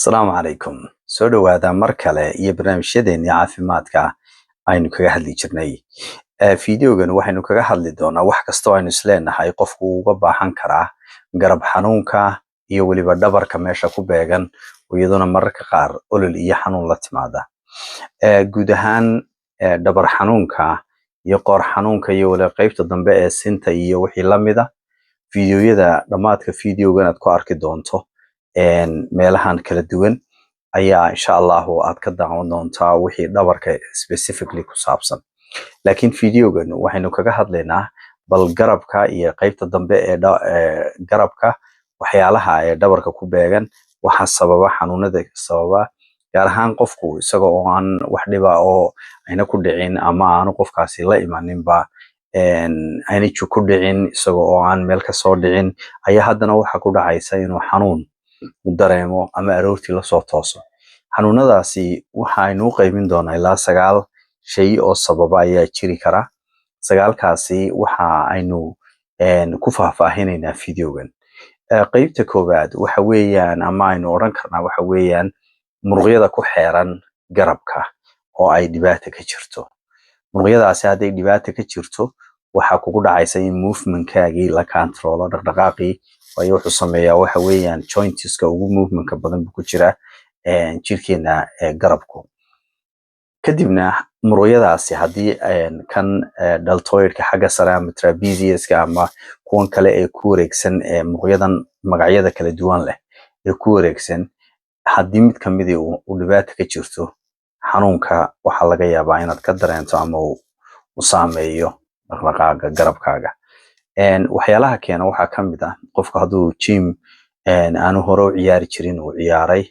Asalaamu calaykum. Soo dhawaada mar kale iyo barnaamijyadeennii caafimaadka aynu kaga hadli jirnay. Fiidiyogan waxaynu kaga hadli doonaa wax kasta oo aynu isleenahay qofku uu uga baahan karaa garab xanuunka iyo weliba dhabarka meesha ku beegan oo iyaduna mararka qaar olol iyo xanuun la timaada. Guud ahaan dhabar xanuunka iyo qoor xanuunka iyo weliba qaybta dambe ee sinta iyo wixii la mida fiidiyoyada dhammaadka fiidiyogan aad ku arki doonto meelahan kala duwan ayaa insha allahu aad ka daawan doontaa wixii dhabarka specifically ku saabsan. Laakiin fiidiyogan waxaynu kaga hadlaynaa bal garabka iyo qaybta dambe ee garabka waxyaalaha ee dhabarka ku beegan waxa sababa xanuunada sababa gaar ahaan qofku isaga oo aan wax dhiba oo ayna ku dhicin ama aanu qofkaasi la imaninba ayna ku dhicin isaga oo aan meel ka soo dhicin ayaa haddana waxa ku dhacaysa inuu xanuun dareemo ama aroortii la soo tooso. Xanuunadaasi waxa aynu u qaybin doonaa ilaa 9 shay oo sababa ayaa jiri kara. 9kaasi waxa aynu ku faahfaahinaynaa fiidiyogan. Qaybta koowaad waxa weeyaan ama aynu oran karnaa waxa weeyaan muruqyada ku xeeran garabka oo ay dhibaato ka jirto. Muruqyadaasi hadday dhibaato ka jirto waxa kugu dhacaysa in movementkaagii la controlo dhaqdhaqaaqii waayo wuxuu sameeyaa waxa weeyaan jointiska ugu movementka badan ku jira jirkeena garabku. Kadibna muruqyadaasi haddii kan deltoidka xagga sare ama trapeziuska ama kuwan kale ee ku wareegsan muruqyadan magacyada kala duwan leh ee ku wareegsan haddii mid kamid uu dhibaato ka jirto xanuunka waxa laga yaabaa inaad ka dareento ama uu saameeyo dhaqdhaqaaqa garabkaaga. Waxyaalaha keena waxaa kamid ah qofka hadduu gym aanu hore u ciyaari jirin uu ciyaaray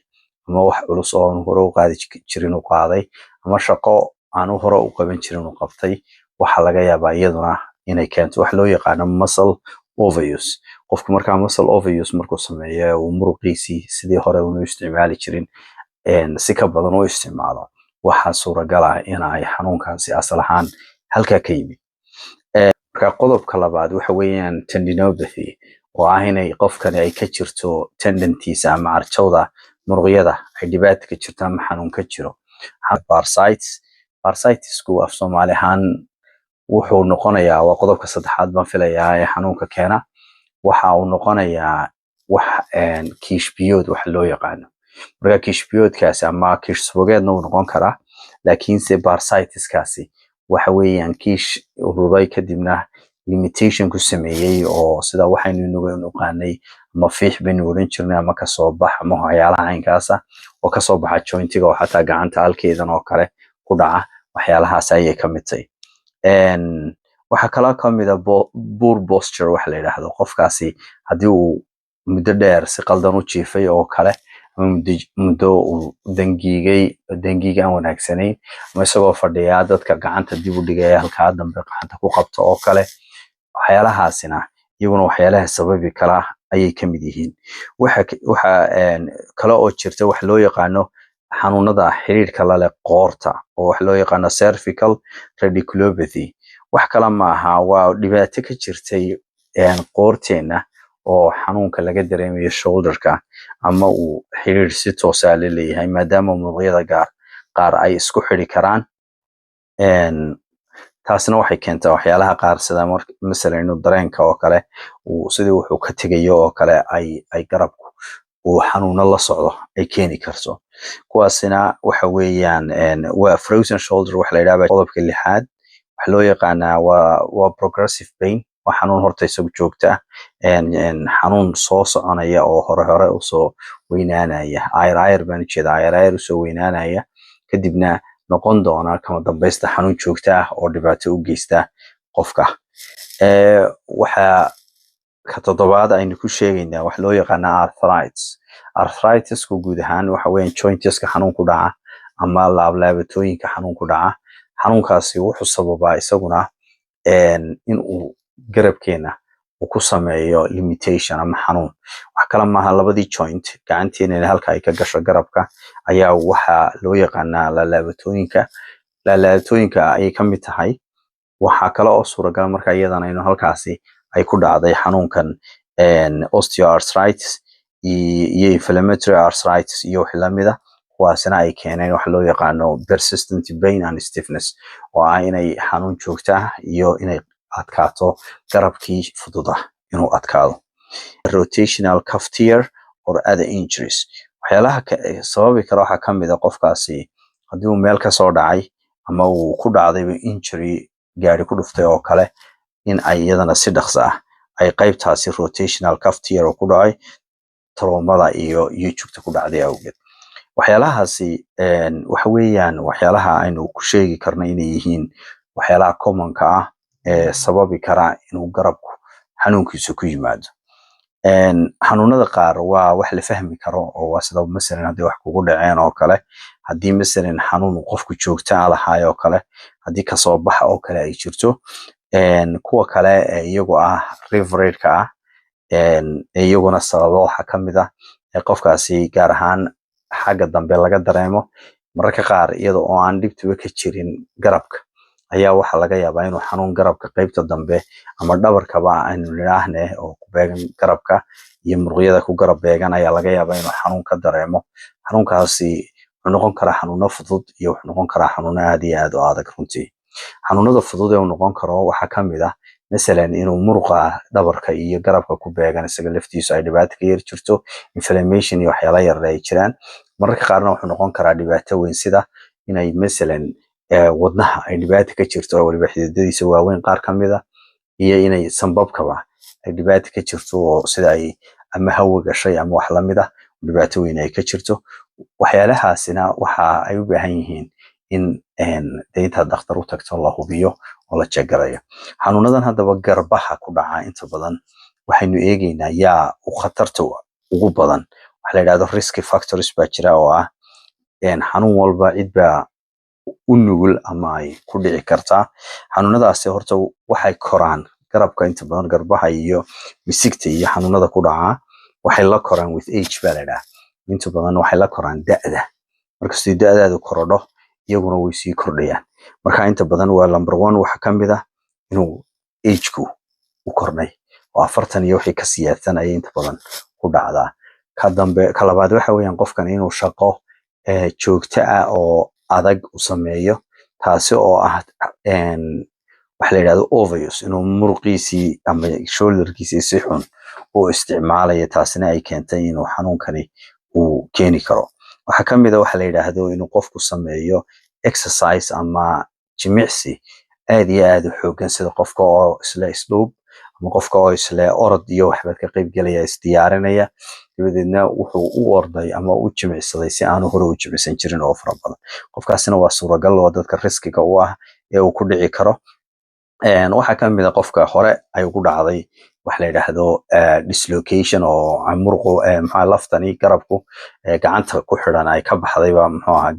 ama wax culus oo aanu hore u qaadi jirin uu qaaday ama shaqo aanu hore u qaban jirin uu qabtay waxa laga yaabaa iyaduna inay keento wax loo yaqaano muscle overuse. Qofku markaa muscle overuse markuu sameeyo uu muruqiisii sidii hore u isticmaali jirin si ka badan u isticmaalo waxa suuragal ah in ay xanuunkaasi asal ahaan halka ka yimid. Marka qodobka labaad waxa weeyaan tendinopathy oo ah inay qofkani ay ka jirto tendontiisa ama arjawda muruqyada ay dhibaato ka jirto ama xanuun ka jiro. Bursitisku af Soomaali ahaan wuxuu noqonayaa waa qodobka saddexaad baan filayaa ee xanuunka keena. Waxa uu noqonayaa wax kiish biyood wax loo yaqaano. Marka kiish biyoodkaasi ama kiish suugeedna uu noqon karaa laakiinse bursitiskaasi waxa weeyaan kiish ururay kadibna limitation ku sameeyay oo sida waxaynu inagu naqaanay ama fiix baynu oran jirnay ama ka soo bax ama waxyaalaha aynkaasa oo ka soo baxa jointiga oo xataa gacanta halkeedan oo kale ku dhaca waxyaalahaas ayay ka mid tahay. Waxa kala kamid ah poor posture wax la yiraahdo qofkaasi haddii uu muddo dheer si qaldan u jiifay oo kale ama muddo uu dangiga aan wanaagsanayn ama isagoo fadhiya dadka gacanta dib u dhigaya halka dambe gacanta ku qabto oo kale waxyaalahaasina iyaguna waxyaalaha sababi kala ayay ka mid yihiin. Waxa kala oo jirta wax loo yaqaano xanuunada xiriirka la leh qoorta oo wax loo yaqaano cervical radiculopathy. Wax kala ma aha waa dhibaato ka jirtay qoorteena oo xanuunka laga dareemayo shoulderka ama uu xiriir si toos ah leeyahay maadaama muruqyada qaar ay isku xiri karaan. Taasna waxay keentaa waxyaalaha qaar sida mesela inuu dareenka oo kale uu sidii wuxuu ka tegayo oo kale ay garabku uu xanuuno la socdo ay keeni karto. Kuwaasina waxa weeyaan waa frozen shoulder wax la yiraahdo qodobka lixaad wax loo yaqaanaa waa progressive pain waa xanuun horta isagu joogta xanuun soo soconaya oo hore u soo weynaanaya ayr baan jeedaa ayr u soo weynaanaya kadibna noqon doona kama dambaysta xanuun joogta ah oo dhibaato u geysta qofka. Waxa ka toddobaad aynu ku sheegaynaa wax loo yaqaano arthritisku guud ahaan waxa weeyaan jointiska xanuun ku dhaca ama laabatooyinka xanuun ku dhaca. Xanuunkaasi wuxuu sababaa isaguna in uu garabkeena uu ku sameeyo limitation ama xanuun. Wax kala maaha labadii joint gacanteena halka ay ka gasho garabka ayaa waxa loo yaqaanaa laabatooyinka ay ka mid tahay. Waxa kale oo suuragal marka iyadana inuu halkaasi ay ku dhacday xanuunkan osteoarthritis iyo inflammatory arthritis iyo wixii lamida, kuwaasina ay keeneen wax loo yaqaano persistent pain and stiffness, oo ah inay xanuun joogto ah iyo inay adkaato garabkii fududa inuu adkaado. Rotational cuff tear or other injuries, waxyaalaha sababi kara waxaa ka mid ah qofkaasi haddii uu meel ka soo dhacay ama uu ku dhacday injury gaari ku dhuftay oo kale, in ay iyadana si dhaqso ah ay qaybtaasi rotational cuff tear oo ku dhacay traumada iyo jugta ku dhacday awgeed. waxyaalahaasi waxa weeyaan waxyaalaha aynu ku sheegi karno inay yihiin waxyaalaha commonka ah ee sababi kara inuu garabku xanuunkiisu ku yimaado. xanuunada qaar waa wax la fahmi karo oo waa sida masalan haddii wax kugu dhaceen oo kale, haddii masalan xanuun qofku joogta lahaay oo kale, haddii kasoo baxa oo kale ay jirto. kuwa kale iyagu ah riverate-ka ah iyaguna sababa waxaa ka mid ah qofkaasi gaar ahaan xagga dambe laga dareemo mararka qaar iyada oo aan dhibtuba ka jirin garabka, ayaa waxaa laga yaabaa inuu xanuun garabka qaybta dambe ama dhabarkaba aynu nidhaahne oo ku beegan garabka iyo muruqyada ku garab beegan ayaa laga yaabaa inuu xanuun ka dareemo. xanuunkaasi wuxuu noqon karaa xanuuno fudud iyo wuxuu noqon karaa xanuuno aad iyo aad u adag runtii. xanuunada fudud ee uu noqon karo waxaa ka mid ah masalan inuu muruqa dhabarka iyo garabka ku beegan isaga laftiisu ay dhibaato ka yar jirto, inflammation iyo waxyaala yar ay jiraan. mararka qaarna wuxuu noqon karaa dhibaato weyn sida inay masalan wadnaha ay dhibaato ka jirto, waliba xididadiisa waaweyn qaar ka mid ah, iyo inay sanbabkaba ay dhibaato ka jirto oo sida ay ama hawo gashay ama wax lamid ah dhibaato weyn ay ka jirto. waxyaalahaasina waxa ay u baahan yihiin in intaad dhakhtar u tagto la hubiyo oo la jeegarayo. xanuunadan haddaba garbaha ku dhaca inta badan waxaynu eegaynaa yaa u khatarta ugu badan. waxa la yidhahdo risk factors baa jira oo ah xanuun walba cid baa u nugul ama ay ku dhici kartaa. xanuunadaasi horta waxay koraan garabka inta badan garbaha iyo misigta iyo xanuunada ku dhaca waxay la koraan with age baa la yidhaha. inta badan waxay la koraan da'da, markastay da'daadu korodho iyaguna way sii kordhayaan. marka inta badan waa number 1 waxa ka mid ah inuu age-ku u kordhay oo 40 iyo wixii ka siyaadsan ay inta badan ku dhacdaa. ka labaad waxa weeyaan qofkan inuu shaqo joogto ah oo adag u sameeyo, taasi oo ah waxa la yidhahdo overuse, inuu muruqiisii ama shoulderkiisii si xun u isticmaalayo, taasina ay keentay inuu xanuunkani uu keeni karo. waxaa ka mid ah waxa la yidhaahdo inuu qofku sameeyo exercise ama jimicsi aad iyo aad u xoogan, sida qofka oo isla isdhuub ama qofka oo isla orod iyo waxba ka qayb galaya isdiyaarinaya, dabadeedna wuxuu u orday ama u jimicsaday si aanu hore u jimicsan jirin oo fara badan. qofkaasina waa suuragal oo dadka riskiga u ah ee uu ku dhici karo. waxaa ka mid ah qofka hore ay ugu dhacday waxa la yidhaahdo dislocation oo muruqu laftani garabku gacanta ku xidhan ay ka baxdayba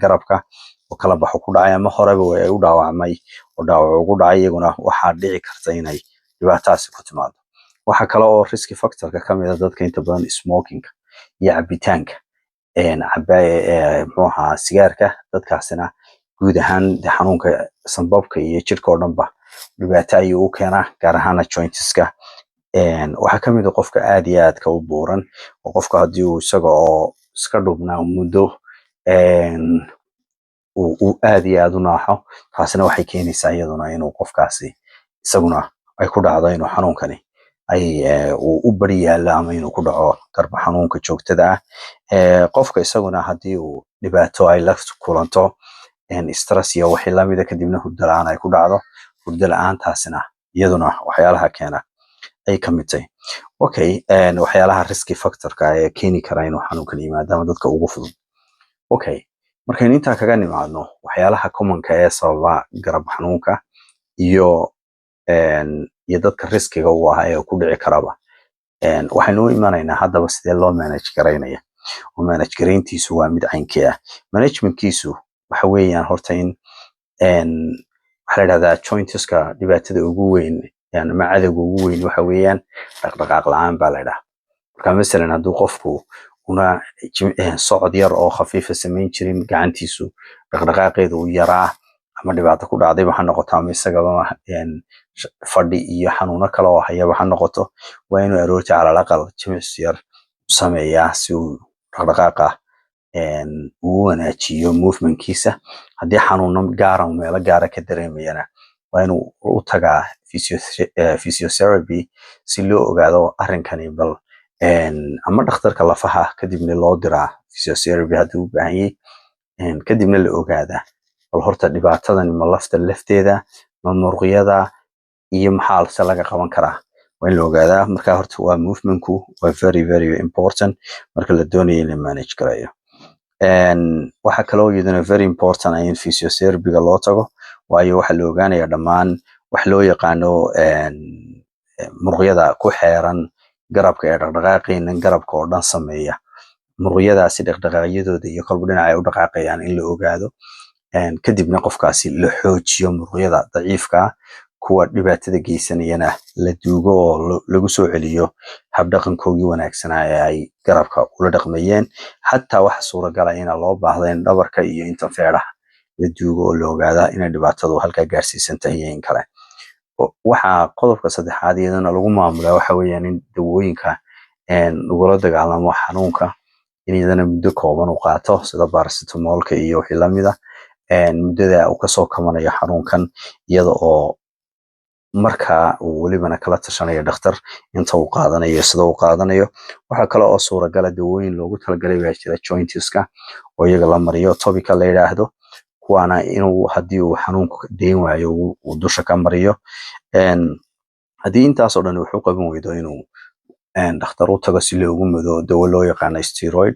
garabka oo kala baxo ku dhacay ama horeba way u dhaawacmay oo dhaawac ugu dhacay, iyaguna waxaa dhici karta inay dhibaataasi ku timaado. waxaa kale oo risk factorka ka mid ah dadka inta badan smoking iyo cabitaanka sigaarka, dadkaasina guud ahaan xanuunka sanbabka iyo jirka oo dhanba dhibaato ayuu u keenaa, gaar ahaana jointiska. waxaa ka mid ah qofka aad iyo aadka u buuran oo qofka haddii uu isaga oo iska dhubnaa muddo uu aad iyo aad u naaxo, taasina waxay keenaysaa iyaduna inuu qofkaasi isaguna ay ku dhacdo inuu xanuunkani uu u bari yaalo ama inuu ku dhaco garba xanuunka joogtada ah. qofka isaguna haddii uu dhibaato ay la kulanto stress iyo wixii lamida, kadibna hurdo la-aan ay ku dhacdo, hurdo la-aantaasina iyaduna waxyaalaha keena ay ka mid tahay. waxyaalaha riski factorka ee keeni kara inuu xanuunkan yimaado ama dadka ugu fudud. markaynu intaa kaga nimaadno waxyaalaha commonka ee sababa garab xanuunka iyo dadka riskiga u ah ee ku dhici karaba, waxaynu u imanaynaa haddaba sidee loo manage garaynaya. oo manage garayntiisu waa mid caynkii ah. managementkiisu waxa weeyaan horta in waxa la yidhahdaa jointiska dhibaatada ugu weyn ama cadowga ugu weyn waxa weeyaan dhaqdhaqaaq la-aan baa la yidhaha. marka masalan hadduu qofku una socod yar oo khafiifa samayn jirin, gacantiisu dhaqdhaqaaqeedu u yaraa ama dhibaato ku dhacdayba ha noqoto ama isagaba fadhi iyo xanuuno kale oo hayaba ha noqoto, waa inuu aroortii calal aqal jimicsi yar sameeyaa si uu dhaqdhaqaaqa uu wanaajiyo movementkiisa. haddii xanuuno gaara meelo gaara ka dareemayana waa inuu u tagaa physiotherapy si loo ogaado arrinkani bal ama dhakhtarka lafaha kadibna loo diraa physiotherapy haddii u baahan yahay kadibna la ogaadaa bal horta dhibaatadani ma lafta lafteeda ma muruqyada iyo maxaa se laga qaban karaa waa in la ogaadaa. marka horta waa movementku waa very very important marka la doonayo in la manage garayo. waxa kaloo iyaduna very important in physiotherapy-ga loo tago waayo waxa la ogaanaya dhammaan wax loo yaqaano muruqyada ku xeeran garabka ee dhaqdhaqaaqayna garabka oo dhan sameeya muruqyadaasi dhaqdhaqaaqyadooda iyo kolba dhinaca ay u dhaqaaqayaan in la ogaado kadibna qofkaasi la xoojiyo muruqyada daciifka kuwa dhibaatada geysanayana la duugo oo lagu soo celiyo habdhaqankoogii wanaagsanaa ee ay garabka ula dhaqmayeen. xataa waxa suuragala ina loo baahdo in dhabarka iyo inta feedhaha la duugo oo la ogaadaa inay dhibaatadu halkaa gaarsiisan tahay in kale. waxaa qodobka saddexaad iyadana lagu maamulaa waxa weeyaan in dawooyinka lagula dagaalamo xanuunka in iyadana muddo kooban u qaato sida paracetamolka iyo wixii lamida muddada uu kasoo kamanayo xanuunkan iyada oo markaa uu welibana kala tashanayo dhakhtar inta uu qaadanayo sida uu qaadanayo. waxaa kale oo suuragala dawooyin loogu talagalay baa jira jointiska oo iyaga la mariyo topical la yidhaahdo kuwaana inuu haddii uu xanuunku dayn waayo uu dusha ka mariyo. haddii intaasoo dhan wuxuu qaban weydo inuu dhakhtar u tago si loogu mudo dawo loo yaqaano steroid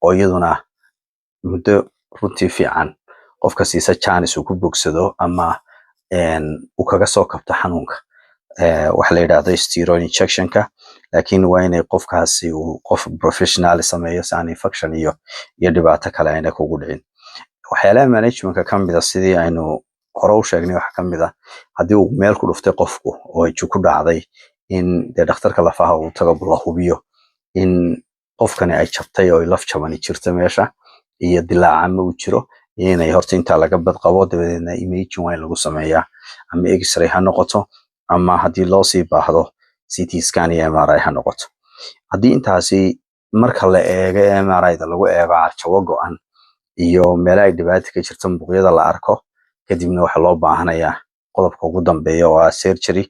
oo iyaduna muddo runtii fiican qofka siisa chance uu ku bogsado ama uu kaga soo kabto xanuunka waxa la yidhaahdo steroid injectionka. laakiin waa inay qofkaasi uu qof professional sameeyo si aan infection iyo dhibaato kale ayna kugu dhicin. waxyaalaha managementka ka mid a sidii aynu hore u sheegnay waxa ka mid a haddii uu meel ku dhuftay qofku oo ay ku dhacday in dee dhakhtarka lafaha uu tago la hubiyo in qofkani ay jabtay oo laf jabani jirto meesha iyo dilaaca ma uu jiro inay horta intaa laga badqabo dabadeedna imaging waa in lagu sameeyaa ama x-ray ha noqoto ama haddii loo sii baahdo CT scan iyo MRI ha noqoto. haddii intaasi marka la eego MRI-da lagu eego carjawo go-an iyo meelaha ay dhibaato ka jirto muruqyada la arko kadibna waxa loo baahanayaa qodobka ugu dambeeya oo ah surgery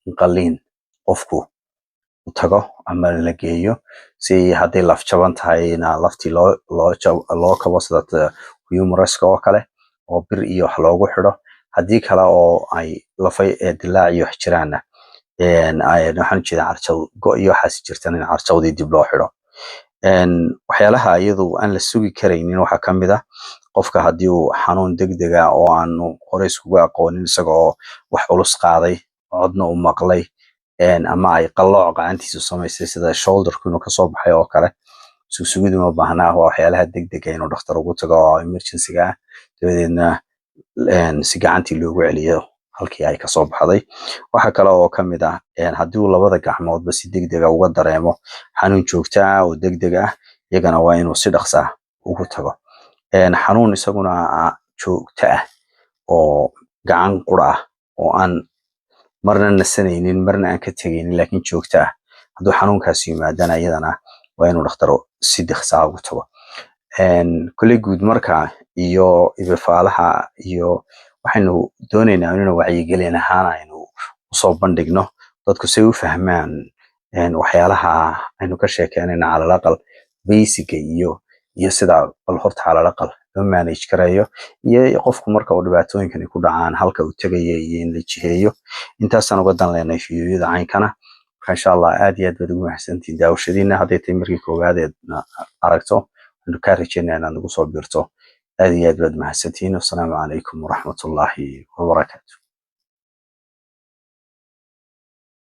in qalliin qofku u tago ama la geeyo si haddii laf jaban tahayna laftii loo kabo sida humerus oo kale oo bir iyo wax loogu xidho. haddii kale oo ay lafay dilaac iyo wax jiraana waxaan jeedaa carjaw go iyo waxaas jirtan in carjawdii dib loo xidho. waxyaalaha iyadu aan la sugi karaynin waxaa ka mid ah qofka haddii uu xanuun degdeg ah oo aanu hore iskugu aqoonin isagoo wax culus qaaday codna u maqlay ama ay qallooc gacantiisu samaysay sida shoulderku inuu kasoo baxay oo kale sugid uma baahnaa. waa waxyaalaha degdega inuu dhakhtar ugu tago oo emergency-ga ah dabadeedna si gacantii loogu celiyo halkii ay kasoo baxday. waxa kale oo ka mid ah haddii uu labada gacmoodba si degdega uga dareemo xanuun joogto ah oo degdeg ah iyagana waa inuu si dhaqsa ah ugu tago. xanuun isaguna joogto ah oo gacan qura ah oo aan marna nasanaynin marna aan ka tegaynin laakiin joogto ah hadduu xanuunkaasi yimaadana iyadana waa inuu dhakhtar si dhaqsa ugu tago. kolley guud marka iyo ibifaalaha iyo waxaynu doonaynaa inuu wacyigelin ahaan aynu usoo bandhigno dadku si ay u fahmaan waxyaalaha aynu ka sheekeynayna calalaqal basiga iyo sida bal horta calalaqal loo manage gareeyo iyo qofku marka uu dhibaatooyinkani ku dhacaan halka uu tagayo iyo in la jiheeyo. intaasaan uga dan leenahay fiidiyoyada caynkana marka insha allah aad iyo aad baad ugu mahadsantihiin daawashadiina. hadday tahay markii koowaad eed aragto waxaanu kaa rajeynaa inaad nagu soo biirto. aad iyo aad baad mahadsantihiin. wassalaamu calaykum waraxmatullaahi wabarakaatu.